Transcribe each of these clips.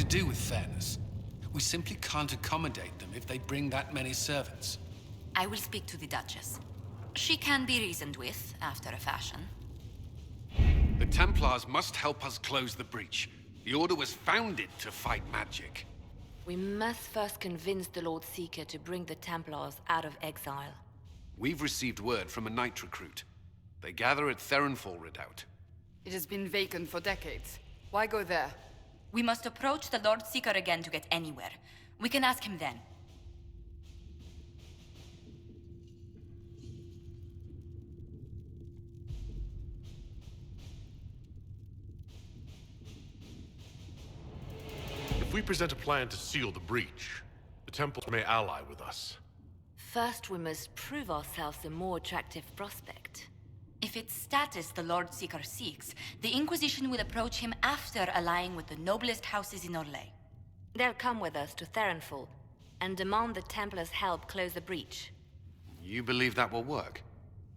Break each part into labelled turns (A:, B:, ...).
A: do with fairness. We simply can't accommodate them if they bring that many servants.
B: I will speak to the Duchess. She can be reasoned with, after a fashion.
C: The Templars must help us close the breach. The Order was founded to fight magic.
D: We must first convince the Lord Seeker to bring the Templars out of exile.
C: We've received word from a knight recruit. They gather at Theronfall Redoubt.
E: It has been vacant for decades. Why go there?
B: We must approach the Lord Seeker again to get anywhere. We can ask him then.
F: If we present a plan to seal the breach, the Templars may ally with us.
D: First, we must prove ourselves a more attractive prospect.
B: If it's status the Lord Seeker seeks, the Inquisition will approach him after allying with the noblest houses in Orlais.
D: They'll come with us to Theronfall and demand the Templars' help close the breach.
C: You believe that will work?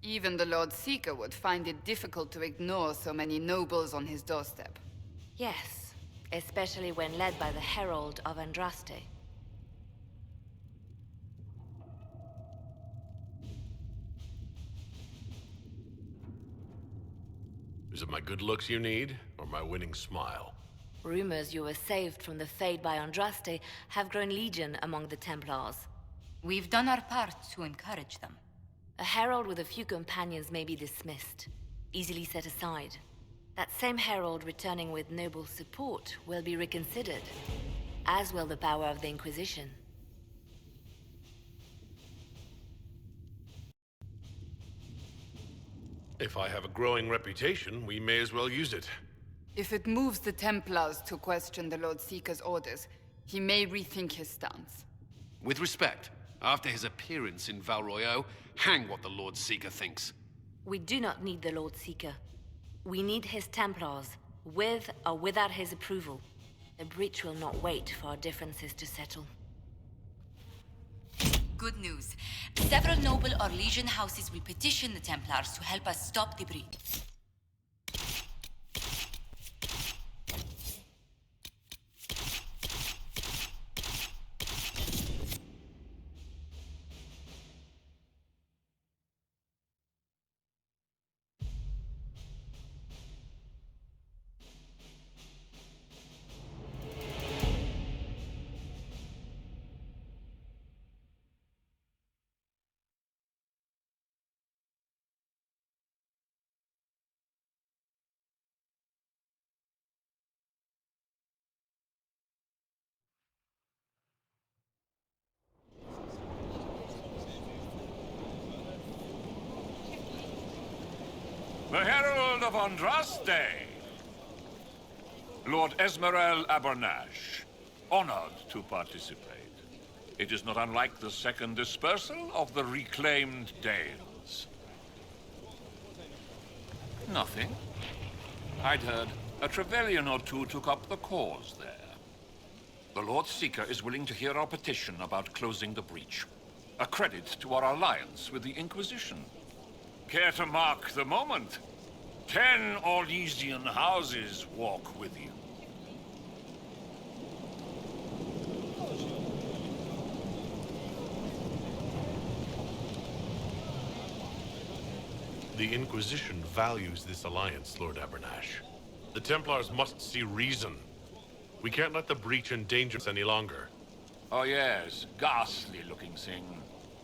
E: Even the Lord Seeker would find it difficult to ignore so many nobles on his doorstep.
D: Yes, especially when led by the Herald of Andraste.
F: Is it my good looks you need, or my winning smile?
D: Rumors you were saved from the fate by Andraste have grown legion among the Templars.
B: We've done our part to encourage them.
D: A herald with a few companions may be dismissed, easily set aside. That same herald returning with noble support will be reconsidered, as will the power of the Inquisition.
F: If I have a growing reputation, we may as well use it.
E: If it moves the Templars to question the Lord Seeker's orders, he may rethink his stance.
C: With respect, after his appearance in Val Royeaux, hang what the Lord Seeker thinks.
D: We do not need the Lord Seeker. We need his Templars, with or without his approval. The breach will not wait for our differences to settle.
B: Good news. Several noble or legion houses will petition the Templars to help us stop the breach.
G: The Herald of Andraste! Lord Esmerel Abernash, honored to participate. It is not unlike the second dispersal of the reclaimed Dales. Nothing. I'd heard a Trevelyan or two took up the cause there. The Lord Seeker is willing to hear our petition about closing the breach. A credit to our alliance with the Inquisition. Care to mark the moment? 10 Orlesian houses walk with you.
F: The Inquisition values this alliance, Lord Abernash. The Templars must see reason. We can't let the breach endanger us any longer.
G: Oh yes, ghastly-looking thing.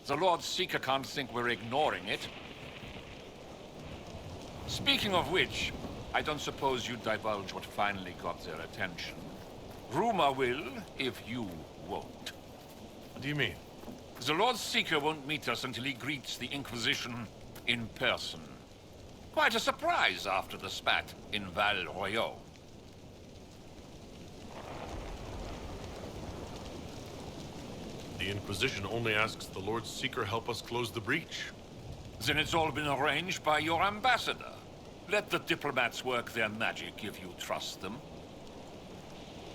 G: The Lord Seeker can't think we're ignoring it. Speaking of which, I don't suppose you'd divulge what finally got their attention. Rumor will, if you won't.
F: What do you mean?
G: The Lord Seeker won't meet us until he greets the Inquisition in person. Quite a surprise after the spat in Val Royeaux.
F: The Inquisition only asks the Lord Seeker help us close the breach.
G: Then it's all been arranged by your ambassador. Let the diplomats work their magic if you trust them.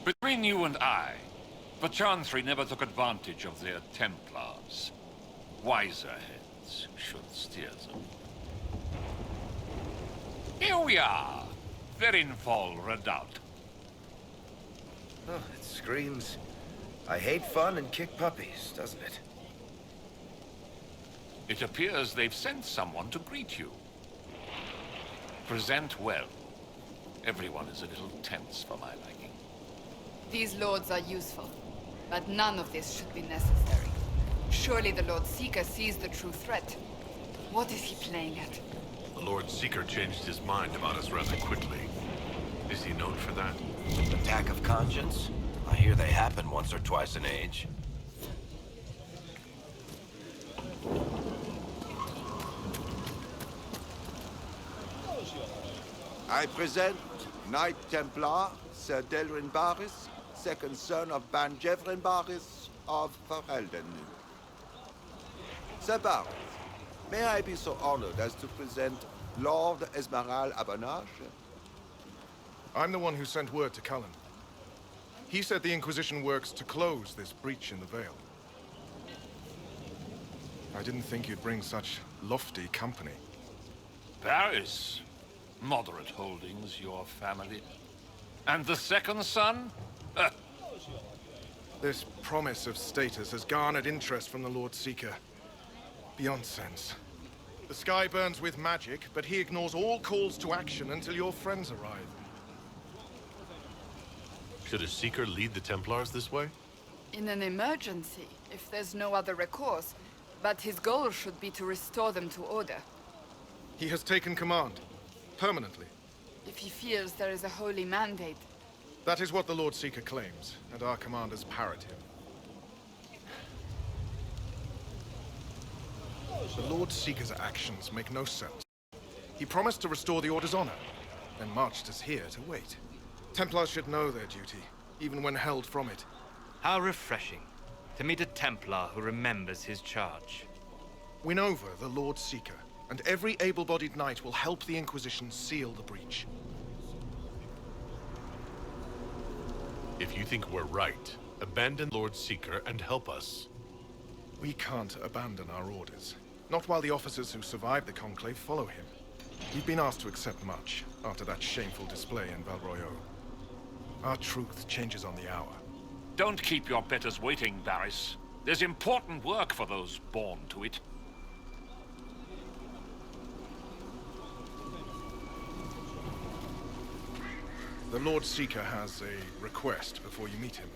G: Between you and I, the Chantry never took advantage of their Templars. Wiser heads should steer them. Here we are, Theronfall Redoubt.
H: Oh, it's screens. I hate fun and kick puppies, doesn't it?
G: It appears they've sent someone to greet you. Present well. Everyone is a little tense for my liking.
E: These lords are useful, but none of this should be necessary. Surely the Lord Seeker sees the true threat. What is he playing at?
F: The Lord Seeker changed his mind about us rather quickly. Is he known for that?
H: Attack of conscience? I hear they happen once or twice in age.
I: I present Knight Templar, Sir Delrin Barris, second son of Ban Jevrin Barris of Ferelden. Sir Barris, may I be so honored as to present Lord Esmeralda Abernage?
J: I'm the one who sent word to Cullen. He said the Inquisition works to close this breach in the Veil. I didn't think you'd bring such lofty company.
G: Paris. Moderate holdings, your family. And the second son?
J: This promise of status has garnered interest from the Lord Seeker. Beyond sense. The sky burns with magic, but he ignores all calls to action until your friends arrive.
F: Should a Seeker lead the Templars this way?
E: In an emergency, if there's no other recourse. But his goal should be to restore them to order.
J: He has taken command. Permanently.
E: If he feels there is a holy mandate.
J: That is what the Lord Seeker claims, and our commanders parrot him. The Lord Seeker's actions make no sense. He promised to restore the Order's honor, then marched us here to wait. Templars should know their duty, even when held from it.
K: How refreshing to meet a Templar who remembers his charge.
J: Win over the Lord Seeker, and every able-bodied knight will help the Inquisition seal the breach.
F: If you think we're right, abandon Lord Seeker and help us.
J: We can't abandon our orders. Not while the officers who survived the Conclave follow him. We've been asked to accept much after that shameful display in Val Royeaux. Our truth changes on the hour.
G: Don't keep your betters waiting, Barris. There's important work for those born to it.
J: The Lord Seeker has a request before you meet him.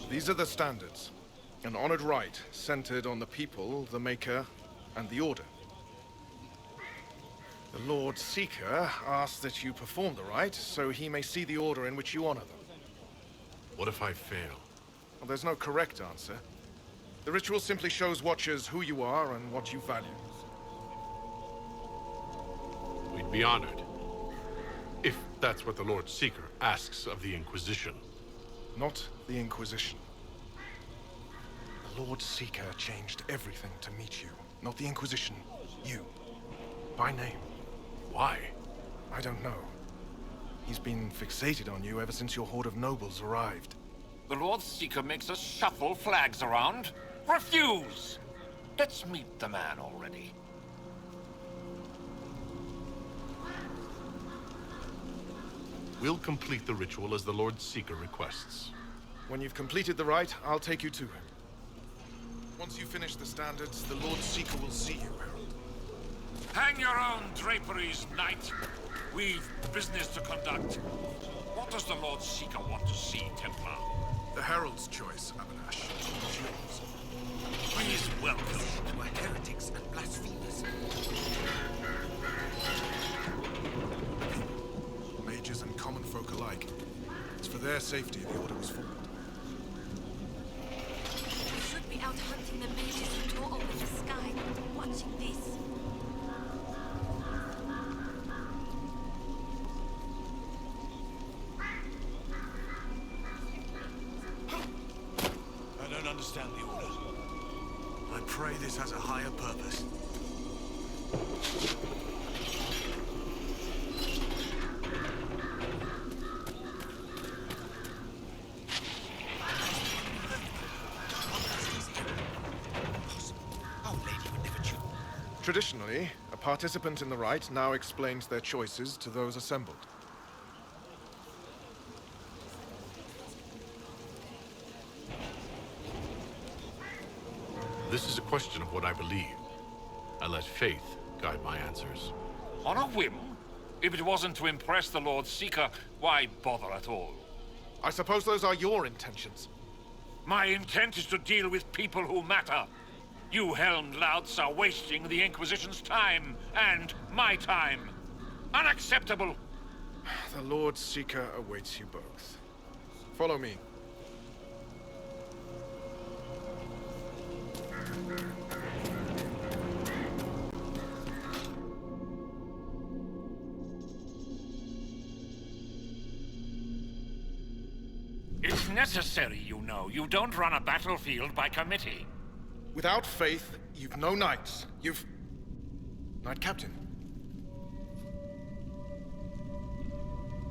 J: These are the standards. An honored right centered on the people, the Maker, and the Order. The Lord Seeker asks that you perform the rite, so he may see the order in which you honor them.
F: What if I fail?
J: Well, there's no correct answer. The ritual simply shows Watchers who you are and what you value.
F: We'd be honored. If that's what the Lord Seeker asks of the Inquisition.
J: Not the Inquisition. The Lord Seeker changed everything to meet you. Not the Inquisition. You. By name.
F: Why?
J: I don't know. He's been fixated on you ever since your horde of nobles arrived.
G: The Lord Seeker makes us shuffle flags around. Refuse! Let's meet the man already.
F: We'll complete the ritual as the Lord Seeker requests.
J: When you've completed the rite, I'll take you to him. Once you finish the standards, the Lord Seeker will see you, Herald.
G: Hang your own draperies, knight. We've business to conduct. What does the Lord Seeker want to see, Templar?
J: The Herald's choice, Abernage. It's yours.
G: Please welcome.
H: To are heretics and blasphemers.
J: Mages and common folk alike. It's for their safety the Order was formed.
D: We should be out hunting the mages who tore open the sky, watching this.
L: I don't understand the Order. I pray this has a higher purpose.
J: Traditionally, a A participant in the rite now explains their choices to those assembled.
F: This is a question of what I believe. I let faith guide my answers.
G: On a whim? If it wasn't to impress the Lord Seeker, why bother at all?
J: I suppose those are your intentions.
G: My intent is to deal with people who matter. You helmed louts are wasting the Inquisition's time, and my time. Unacceptable!
J: The Lord Seeker awaits you both. Follow me.
G: It's necessary, you know. You don't run a battlefield by committee.
J: Without faith, you've no knights. You've... Knight Captain.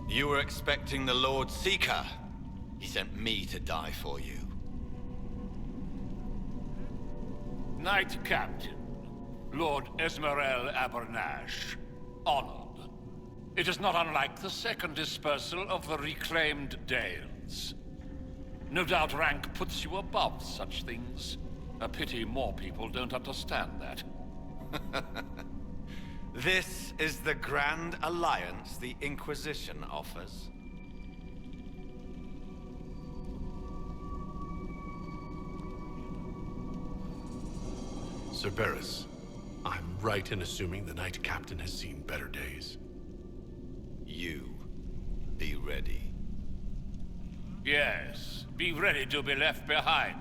H: You were expecting the Lord Seeker. He sent me to die for you.
G: Knight Captain, Lord Esmerel Abernash, honored. It is not unlike the second dispersal of the reclaimed Dales. No doubt rank puts you above such things. A pity more people don't understand that.
H: This is the grand alliance the Inquisition offers.
F: Cerberus, I'm right in assuming the Knight Captain has seen better days.
H: You, be ready.
G: Yes, be ready to be left behind,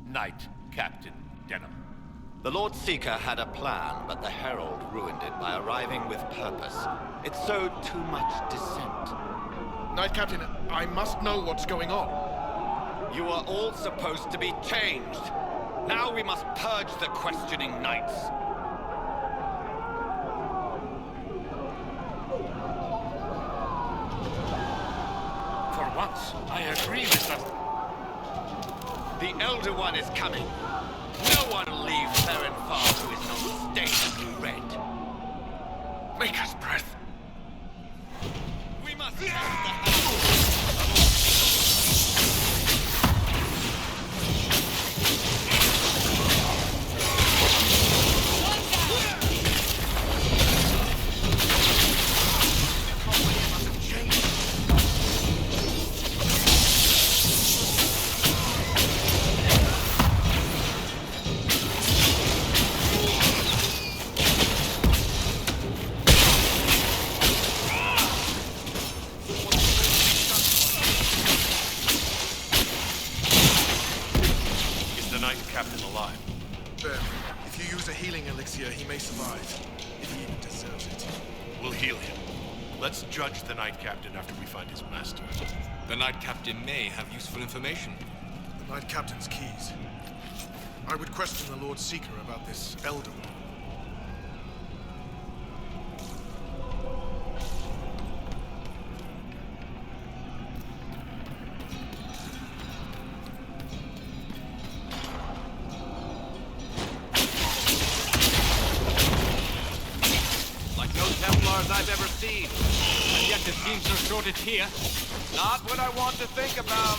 G: Knight Captain Denham.
H: The Lord Seeker had a plan, but the Herald ruined it by arriving with purpose. It sowed too much dissent.
J: Knight Captain, I must know what's going on.
H: You are all supposed to be changed. Now we must purge the questioning knights.
G: For once, I agree with them.
H: The Elder One is coming. No one will leave Theron Farm who is not stained and red.
J: Maker's breath.
H: We must test the house.
F: Captain alive?
J: If you use a healing elixir, he may survive. If he even deserves it.
F: We'll heal him. Let's judge the Knight Captain after we find his master.
M: The Knight Captain may have useful information.
J: The Knight Captain's keys. I would question the Lord Seeker about this Elder One.
M: I've ever seen. And yet it seems so shorted here. Not what I want to think about.